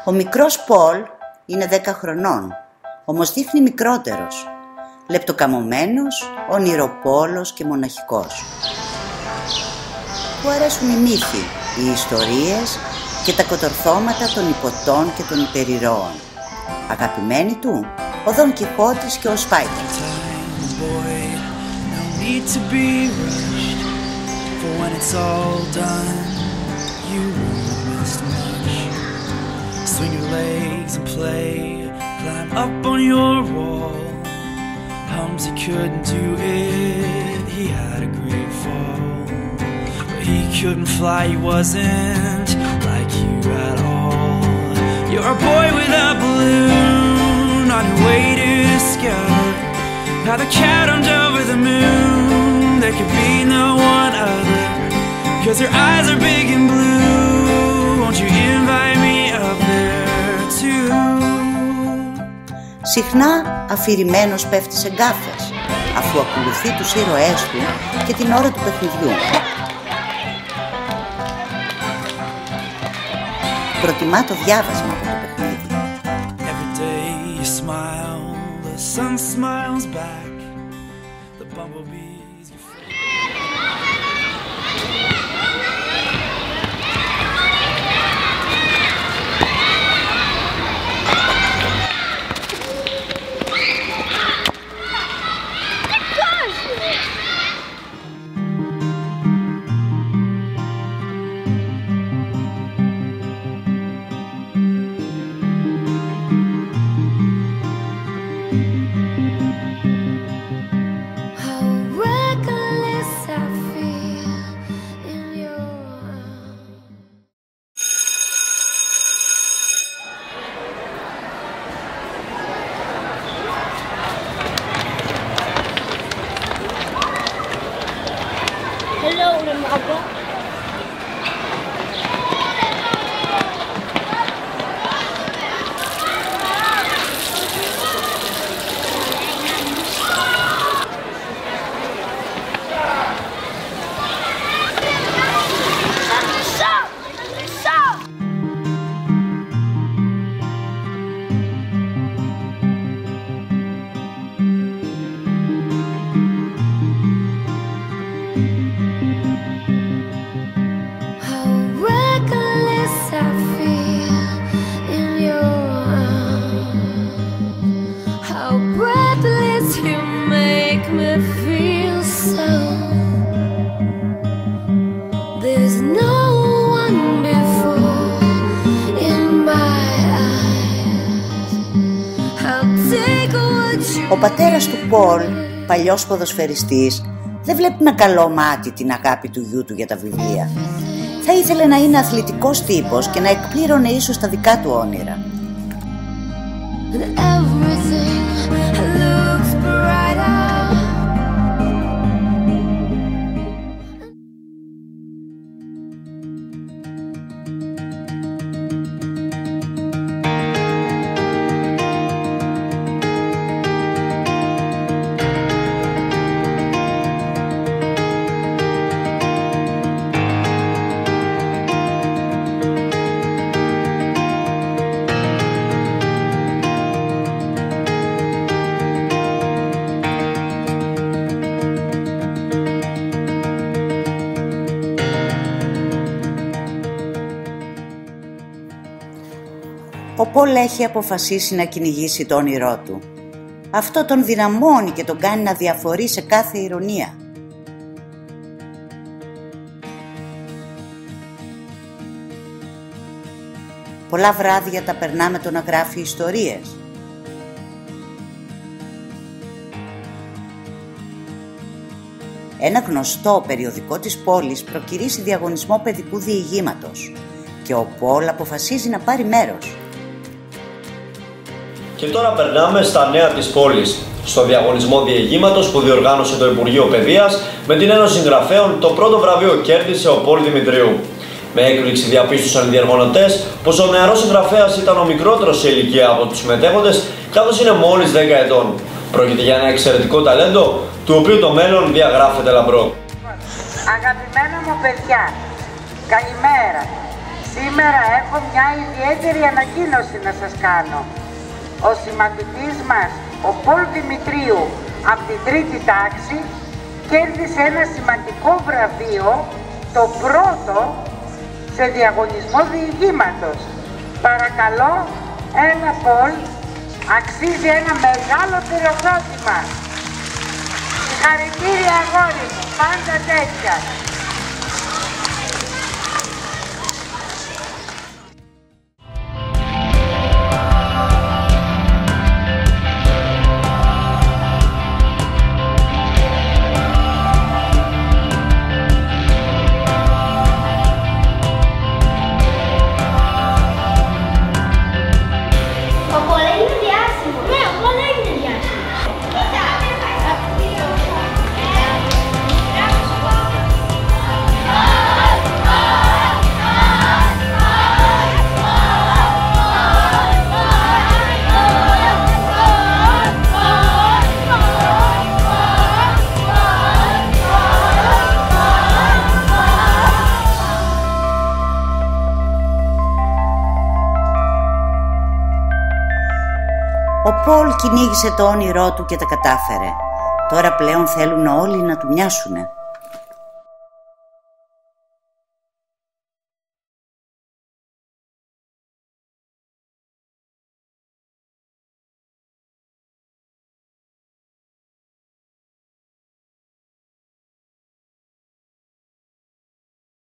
Ο μικρός Πολ είναι 10 χρονών, όμως δείχνει μικρότερος, λεπτοκαμωμένος, ονειροπόλος και μοναχικός. Του αρέσουν οι μύθοι, οι ιστορίες και τα κοτορθώματα των υποτών και των υπερηρώων. Αγαπημένοι του, ο Δον Κιχώτης και ο Σπάιτερ. Swing your legs and play, climb up on your wall. Humsy couldn't do it, he had a great fall. But he couldn't fly, he wasn't like you at all. You're a boy with a balloon on your way to the sky. Now the cat jumped over the moon, there could be no one other, 'cause your eyes are big and blue. Won't you invite me up there too? Συχνά αφηρημένος πέφτει σε γκάφες, αφού ακολουθεί τους ήρωές του και την ώρα του παιχνιδιού. Προτιμά το διάβασμα από το παιχνίδι. Every day you smile, the sun smiles back, the bumblebees you feel. Hello, Lemaba. Ο πατέρας του Πολ, παλιός ποδοσφαιριστής, δεν βλέπει με καλό μάτι την αγάπη του γιού του για τα βιβλία. Θα ήθελε να είναι αθλητικός τύπος και να εκπλήρωνε ίσως τα δικά του όνειρα. Ο Πολ έχει αποφασίσει να κυνηγήσει το όνειρό του. Αυτό τον δυναμώνει και τον κάνει να διαφορεί σε κάθε ηρωνία. Πολλά βράδια τα περνά με το να γράφει ιστορίες. Ένα γνωστό περιοδικό της πόλης προκηρύσσει διαγωνισμό παιδικού διηγήματος και ο Πολ αποφασίζει να πάρει μέρος. Και τώρα περνάμε στα νέα της πόλης, στο διαγωνισμό διηγήματος που διοργάνωσε το Υπουργείο Παιδείας με την Ένωση Συγγραφέων. Το πρώτο βραβείο κέρδισε ο Πολ Δημητρίου. Με έκπληξη διαπίστωσαν οι διοργανωτές πως ο νεαρός συγγραφέας ήταν ο μικρότερος σε ηλικία από τους συμμετέχοντες, καθώς είναι μόλις 10 ετών. Πρόκειται για ένα εξαιρετικό ταλέντο, του οποίου το μέλλον διαγράφεται λαμπρό. Αγαπημένα μου παιδιά, καλημέρα. Σήμερα έχω μια ιδιαίτερη ανακοίνωση να σας κάνω. Ο συμμαθητής μας, ο Πολ Δημητρίου, από την τρίτη τάξη, κέρδισε ένα σημαντικό βραβείο, το πρώτο σε διαγωνισμό διηγήματος. Παρακαλώ, έλα Πολ, αξίζει ένα μεγάλο χειροκρότημα. Συγχαρητήρια αγόρι μου, πάντα τέτοια. Ο Πολ κυνήγησε το όνειρό του και τα κατάφερε. Τώρα πλέον θέλουν όλοι να του μοιάσουνε.